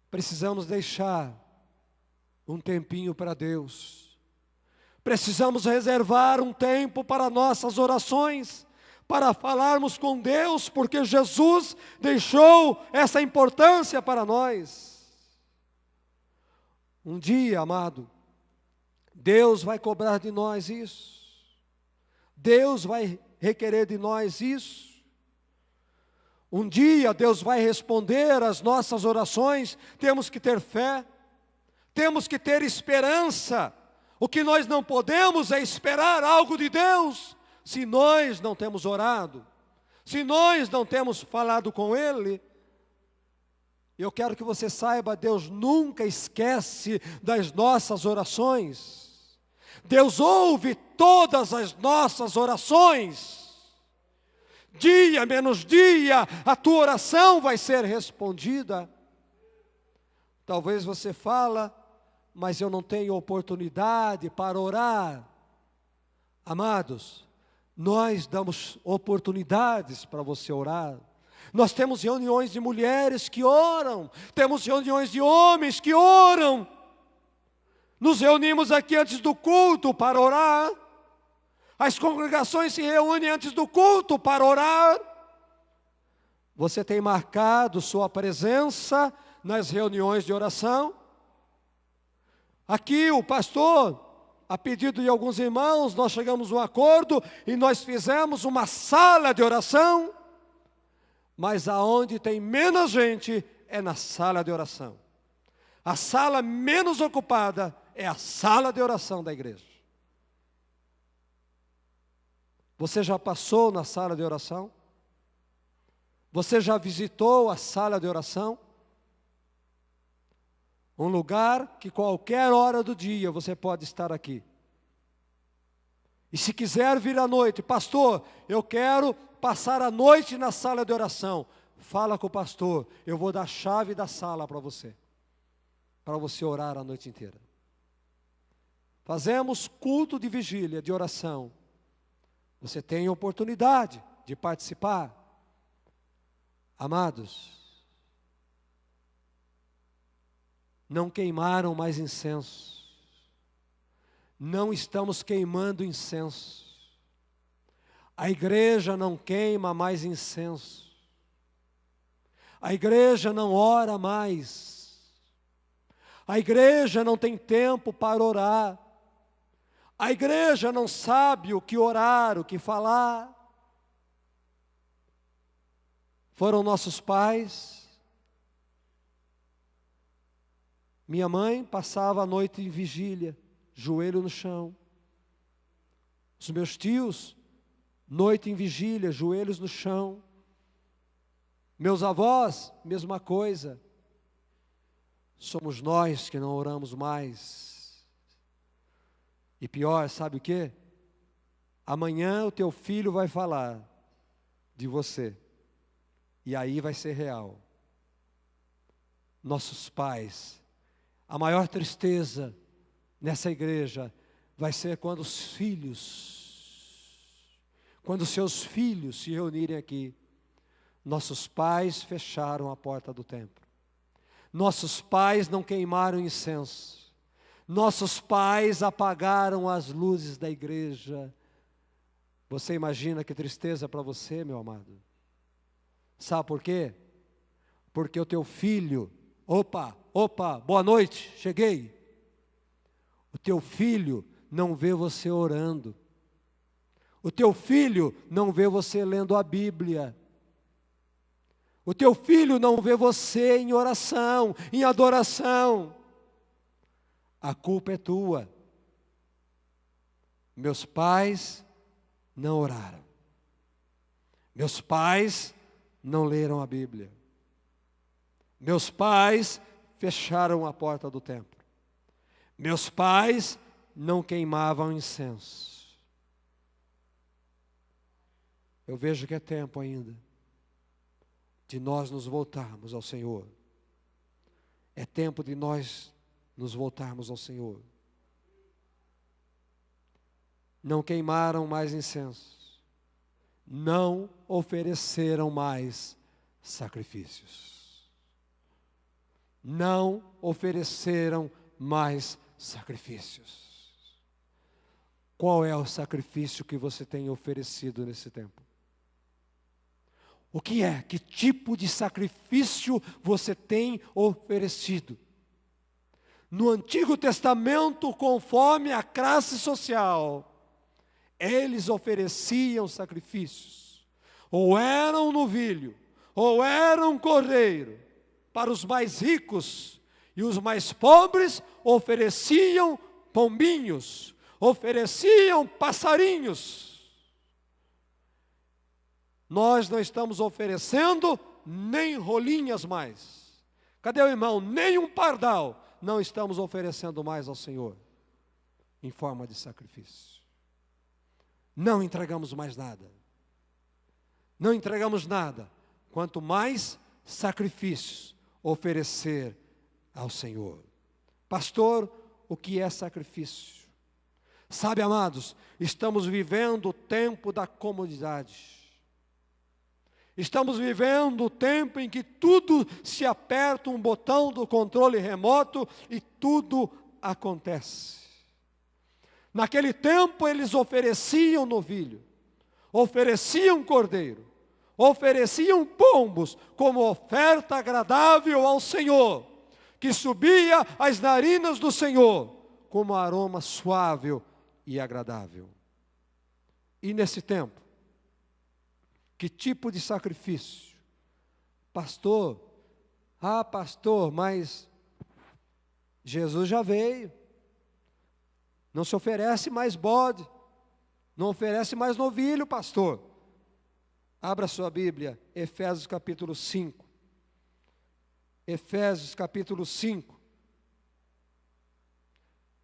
Precisamos deixar um tempinho para Deus. Precisamos reservar um tempo para nossas orações, para falarmos com Deus, porque Jesus deixou essa importância para nós. Um dia, amado, Deus vai cobrar de nós isso. Deus vai requerer de nós isso. Um dia Deus vai responder às nossas orações. Temos que ter fé, temos que ter esperança. O que nós não podemos é esperar algo de Deus, se nós não temos orado, se nós não temos falado com Ele. Eu quero que você saiba, Deus nunca esquece das nossas orações. Deus ouve todas as nossas orações. Dia menos dia, a tua oração vai ser respondida. Talvez você fala, mas eu não tenho oportunidade para orar. Amados, nós damos oportunidades para você orar. Nós temos reuniões de mulheres que oram, temos reuniões de homens que oram. Nos reunimos aqui antes do culto para orar. As congregações se reúnem antes do culto para orar. Você tem marcado sua presença nas reuniões de oração? Aqui o pastor, a pedido de alguns irmãos, nós chegamos a um acordo e nós fizemos uma sala de oração. Mas aonde tem menos gente é na sala de oração. A sala menos ocupada é a sala de oração da igreja. Você já passou na sala de oração? Você já visitou a sala de oração? Um lugar que qualquer hora do dia você pode estar aqui. E se quiser vir à noite, pastor, eu quero passar a noite na sala de oração. Fala com o pastor, eu vou dar a chave da sala para você orar a noite inteira. Fazemos culto de vigília, de oração. Você tem oportunidade de participar. Amados, não queimaram mais incenso. Não estamos queimando incenso. A igreja não queima mais incenso. A igreja não ora mais. A igreja não tem tempo para orar. A igreja não sabe o que orar, o que falar. Foram nossos pais. Minha mãe passava a noite em vigília, joelho no chão. Os meus tios, noite em vigília, joelhos no chão. Meus avós, mesma coisa. Somos nós que não oramos mais. E pior, sabe o quê? Amanhã o teu filho vai falar de você. E aí vai ser real. Nossos pais, a maior tristeza nessa igreja vai ser quando seus filhos se reunirem aqui. Nossos pais fecharam a porta do templo. Nossos pais não queimaram incenso. Nossos pais apagaram as luzes da igreja. Você imagina que tristeza para você, meu amado? Sabe por quê? Porque o teu filho, opa, boa noite, cheguei. O teu filho não vê você orando. O teu filho não vê você lendo a Bíblia. O teu filho não vê você em oração, em adoração. A culpa é tua. Meus pais não oraram. Meus pais não leram a Bíblia. Meus pais fecharam a porta do templo. Meus pais não queimavam incenso. Eu vejo que é tempo ainda de nós nos voltarmos ao Senhor. É tempo de nós nos voltarmos ao Senhor. Não queimaram mais incenso. Não ofereceram mais sacrifícios. Não ofereceram mais sacrifícios. Qual é o sacrifício que você tem oferecido nesse tempo? O que é? Que tipo de sacrifício você tem oferecido? No Antigo Testamento, conforme a classe social, eles ofereciam sacrifícios. Ou era um novilho, ou era um cordeiro. Para os mais ricos e os mais pobres, ofereciam pombinhos, ofereciam passarinhos. Nós não estamos oferecendo nem rolinhas mais. Cadê o irmão? Nem um pardal não estamos oferecendo mais ao Senhor em forma de sacrifício. Não entregamos mais nada. Não entregamos nada. Quanto mais sacrifícios oferecer ao Senhor. Pastor, o que é sacrifício? Sabe, amados, estamos vivendo o tempo da comodidade. Estamos vivendo o tempo em que tudo se aperta um botão do controle remoto e tudo acontece. Naquele tempo eles ofereciam novilho, ofereciam cordeiro, ofereciam pombos como oferta agradável ao Senhor, que subia às narinas do Senhor como aroma suave e agradável. E nesse tempo, que tipo de sacrifício? Pastor, pastor, mas Jesus já veio. Não se oferece mais bode, não oferece mais novilho, pastor. Abra sua Bíblia, Efésios capítulo 5. Efésios capítulo 5.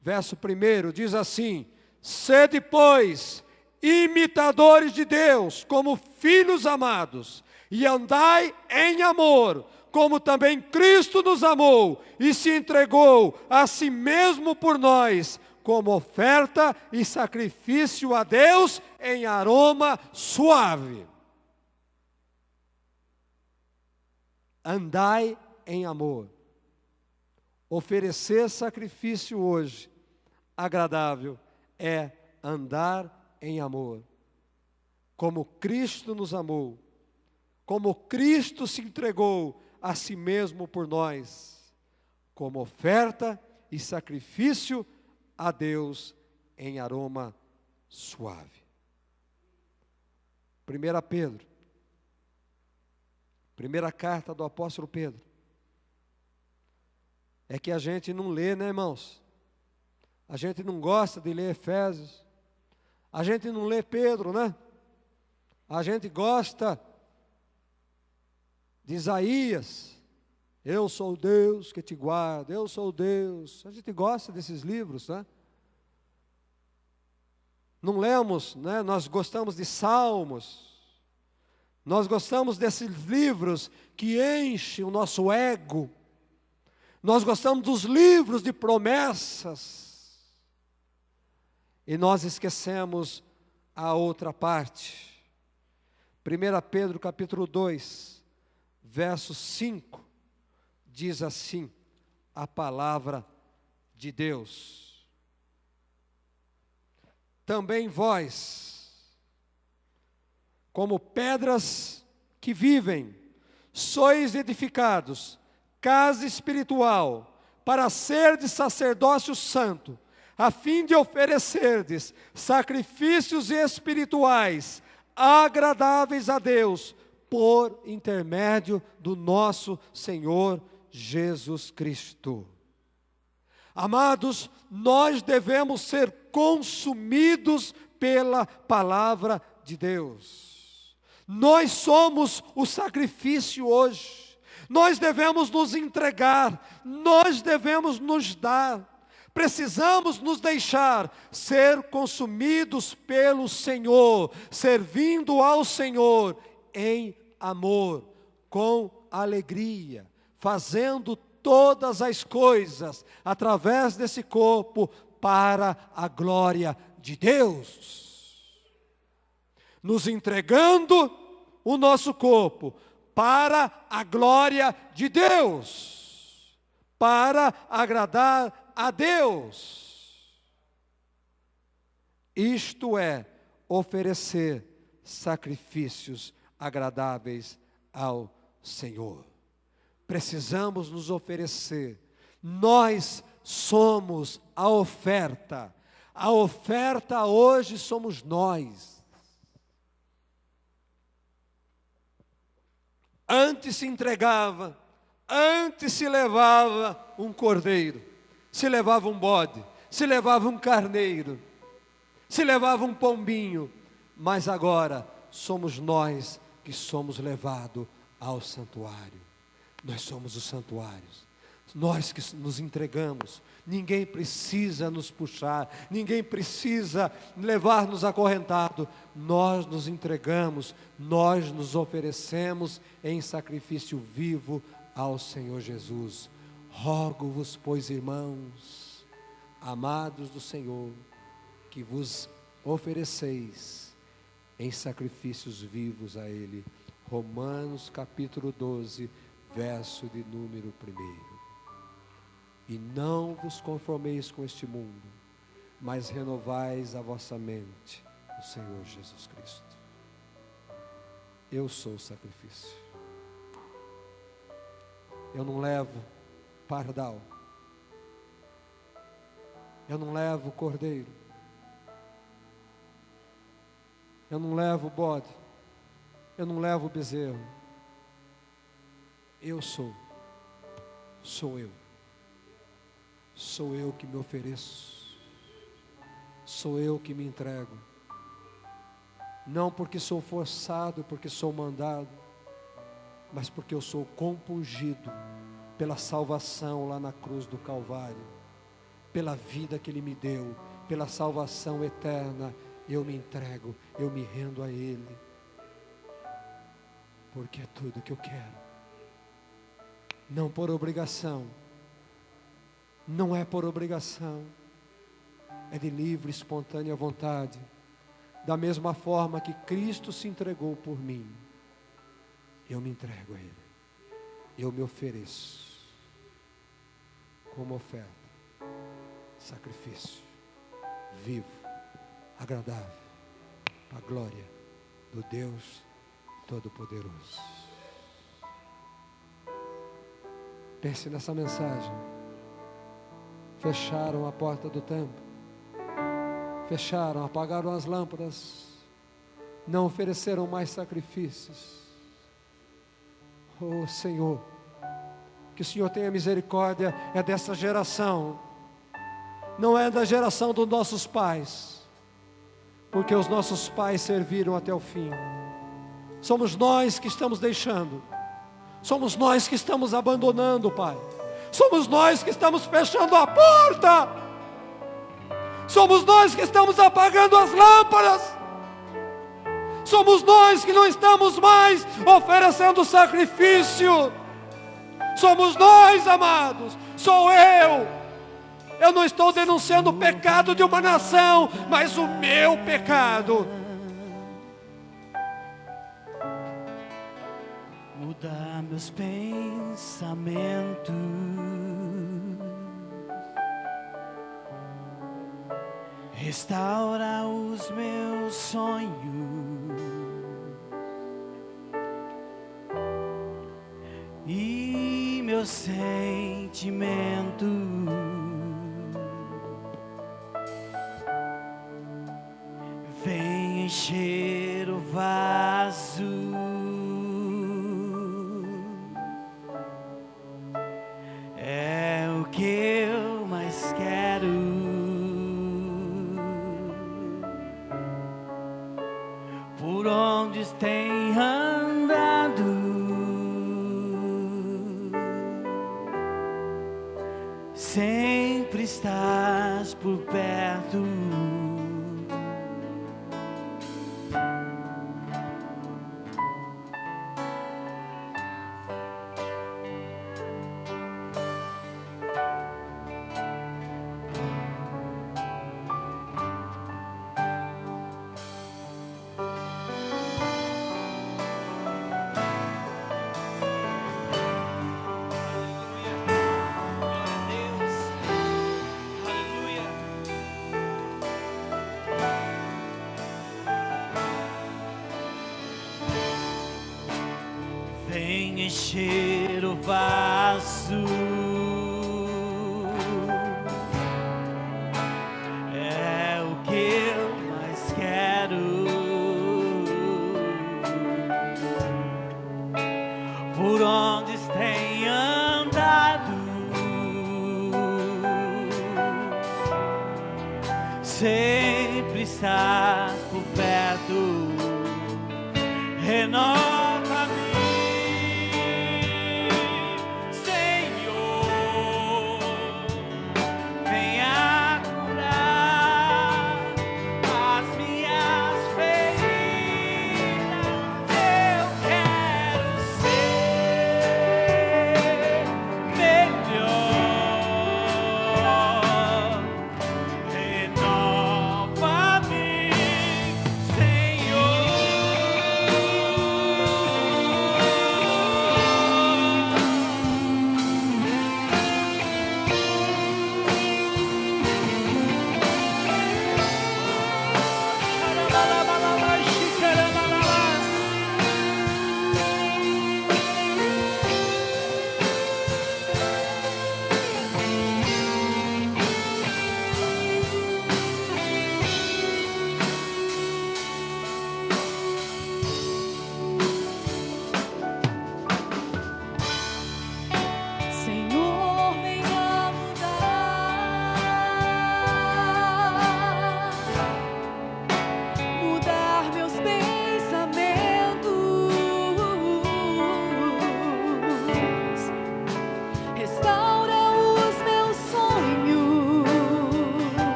Verso 1 diz assim: sede, pois, imitadores de Deus, como filhos amados, e andai em amor, como também Cristo nos amou, e se entregou a si mesmo por nós, como oferta e sacrifício a Deus em aroma suave. Andai em amor. Oferecer sacrifício hoje, agradável, é andar em amor, como Cristo nos amou, como Cristo se entregou a si mesmo por nós, como oferta e sacrifício a Deus em aroma suave. 1 Pedro, primeira carta do apóstolo Pedro. É que a gente não lê, né, irmãos? A gente não gosta de ler Efésios. A gente não lê Pedro, né? A gente gosta de Isaías. Eu sou o Deus que te guarda, eu sou o Deus. A gente gosta desses livros, né? não lemos, né? Nós gostamos de salmos, nós gostamos desses livros que enchem o nosso ego, nós gostamos dos livros de promessas, e nós esquecemos a outra parte. 1 Pedro capítulo 2, verso 5, diz assim a palavra de Deus: também vós, como pedras que vivem, sois edificados, casa espiritual, para serdes sacerdócio santo, a fim de oferecerdes sacrifícios espirituais, agradáveis a Deus, por intermédio do nosso Senhor Jesus Cristo. Amados, nós devemos ser consumidos pela palavra de Deus. Nós somos o sacrifício hoje. Nós devemos nos entregar, nós devemos nos dar. Precisamos nos deixar ser consumidos pelo Senhor, servindo ao Senhor em amor, com alegria, fazendo todas as coisas através desse corpo para a glória de Deus. Nos entregando o nosso corpo para a glória de Deus, para agradar a Deus. Isto é oferecer sacrifícios agradáveis ao Senhor. Precisamos nos oferecer. Nós somos a oferta. A oferta hoje somos nós. Antes se entregava, antes se levava um cordeiro, se levava um bode, se levava um carneiro, se levava um pombinho, mas agora somos nós que somos levados ao santuário. Nós somos os santuários, nós que nos entregamos. Ninguém precisa nos puxar, ninguém precisa levar-nos acorrentado. Nós nos entregamos, nós nos oferecemos em sacrifício vivo ao Senhor Jesus. Rogo-vos, pois, irmãos, amados do Senhor, que vos ofereceis em sacrifícios vivos a Ele. Romanos capítulo 12, verso de número 1. E não vos conformeis com este mundo, mas renovais a vossa mente no Senhor Jesus Cristo. Eu sou o sacrifício. Eu não levo pardal, eu não levo cordeiro, eu não levo bode, eu não levo bezerro. Eu sou eu. Sou eu que me ofereço, sou eu que me entrego, não porque sou forçado, porque sou mandado, mas porque eu sou compungido pela salvação lá na cruz do Calvário, pela vida que Ele me deu, pela salvação eterna. Eu me entrego, eu me rendo a Ele, porque é tudo que eu quero, não por obrigação. Não é por obrigação, é de livre, espontânea vontade. Da mesma forma que Cristo se entregou por mim, eu me entrego a Ele. Eu me ofereço como oferta, sacrifício, vivo, agradável, para a glória do Deus Todo-Poderoso. Pense nessa mensagem. Fecharam a porta do templo, fecharam, apagaram as lâmpadas, não ofereceram mais sacrifícios. Oh Senhor, que o Senhor tenha misericórdia, é dessa geração, não é da geração dos nossos pais, porque os nossos pais serviram até o fim. Somos nós que estamos deixando, somos nós que estamos abandonando, Pai. Somos nós que estamos fechando a porta. Somos nós que estamos apagando as lâmpadas. Somos nós que não estamos mais oferecendo sacrifício. Somos nós, amados. Sou eu. Eu não estou denunciando o pecado de uma nação, mas o meu pecado. Mudar meus pensamentos, restaurar os meus sonhos, e meus sentimentos. Vem encher o vaso, é o que eu mais quero. Por onde tem andado, sempre estás por perto. Vem encher o vaso, é o que eu mais quero. Por onde tem andado, sempre estás por perto. Renova-me,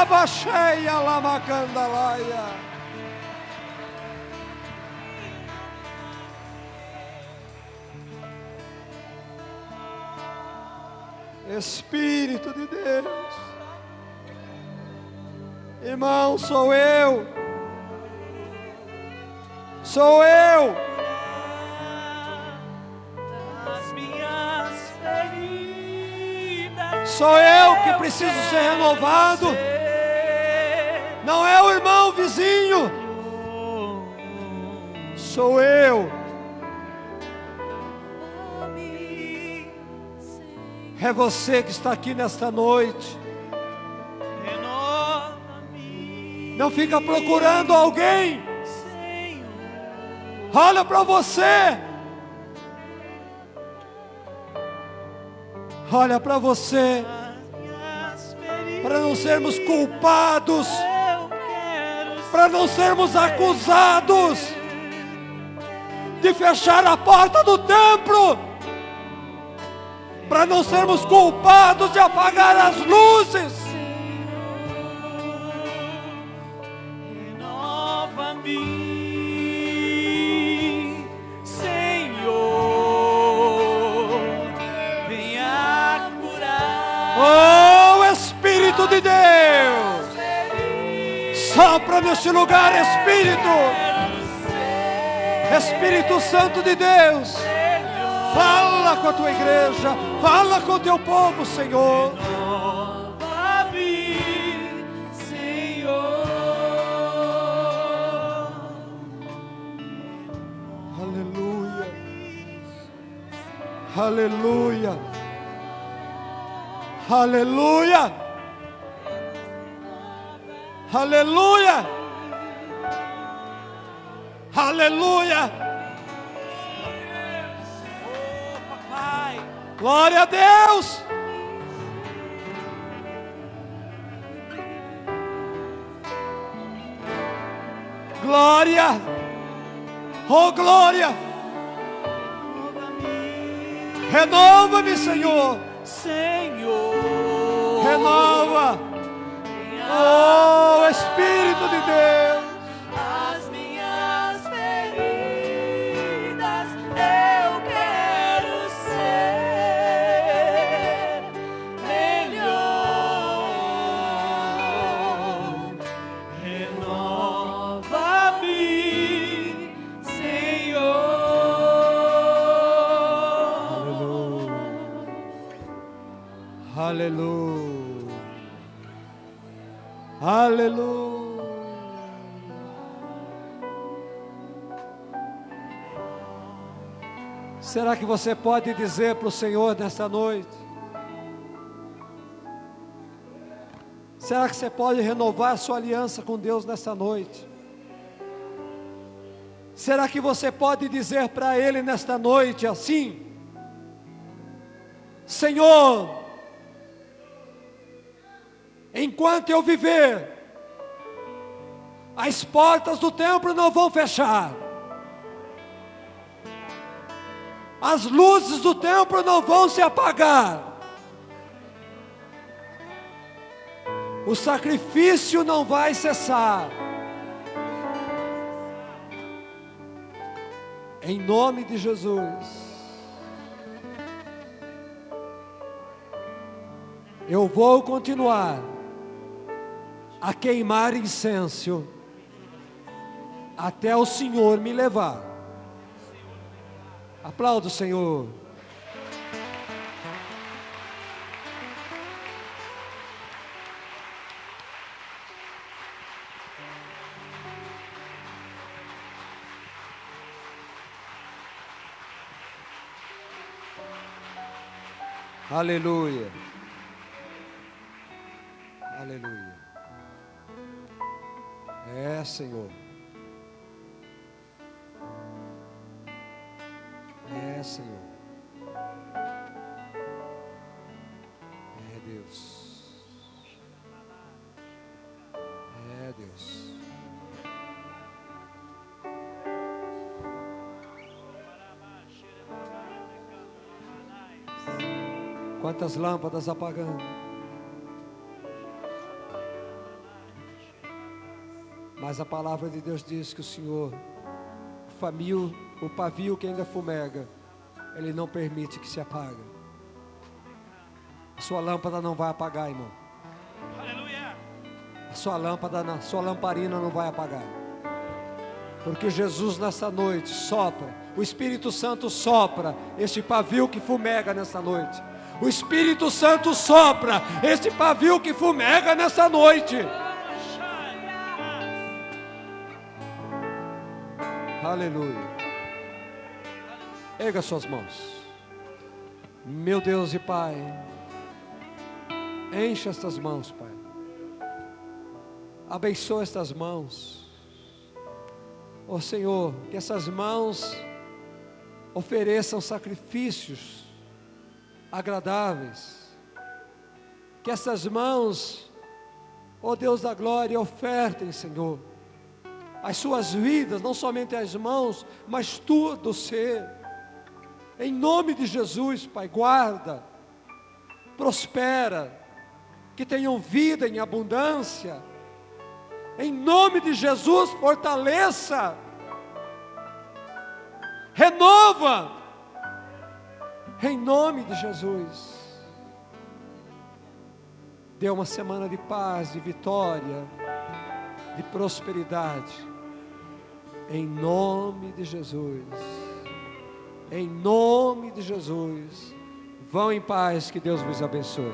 baixeia lamacandalaia. Espírito de Deus, irmão, sou eu, As minhas feridas, sou eu que preciso ser renovado, não é o irmão vizinho, sou eu. É você que está aqui nesta noite. Não fica procurando alguém. Olha para você. Olha para você. Para não sermos culpados. Para não sermos acusados de fechar a porta do templo. Para não sermos culpados de apagar as luzes. Renova-me, Senhor, venha curar. Oh, Espírito de Deus, sopra neste lugar, Espírito Santo de Deus. Fala com a tua igreja, fala com o teu povo, Senhor. Renova-me, Senhor. Aleluia, aleluia, aleluia, aleluia, aleluia. Glória a Deus. Glória. Oh, glória. Renova-me, Senhor. Renova. Oh, Espírito de Deus. As minhas feridas eu quero ser melhor. Renova-me, Senhor. Aleluia. Aleluia. Será que você pode dizer para o Senhor nesta noite? Será que você pode renovar a sua aliança com Deus nesta noite? Será que você pode dizer para Ele nesta noite assim: Senhor, enquanto eu viver, as portas do templo não vão fechar, as luzes do templo não vão se apagar, o sacrifício não vai cessar. Em nome de Jesus, eu vou continuar a queimar incenso até o Senhor me levar. Aplauda o Senhor. Aleluia. Aleluia. É, Senhor. É, Senhor. É, Deus. É, Deus. Quantas lâmpadas apagando. Mas a palavra de Deus diz que o Senhor, o pavio que ainda fumega, Ele não permite que se apague. A sua lâmpada não vai apagar, irmão. Aleluia. A sua lamparina não vai apagar. Porque Jesus nessa noite sopra, o Espírito Santo sopra este pavio que fumega nessa noite. O Espírito Santo sopra este pavio que fumega nessa noite. Aleluia. Erga suas mãos. Meu Deus e Pai, enche estas mãos, Pai. Abençoa estas mãos. Ó Senhor, que essas mãos ofereçam sacrifícios agradáveis. Que essas mãos, ó Deus da glória, ofertem, Senhor, as suas vidas, não somente as mãos, mas todo o ser. Em nome de Jesus, Pai, guarda, prospera, que tenham vida em abundância. Em nome de Jesus, fortaleça, renova, em nome de Jesus. Dê uma semana de paz, de vitória, de prosperidade, em nome de Jesus. Em nome de Jesus. Vão em paz, que Deus vos abençoe.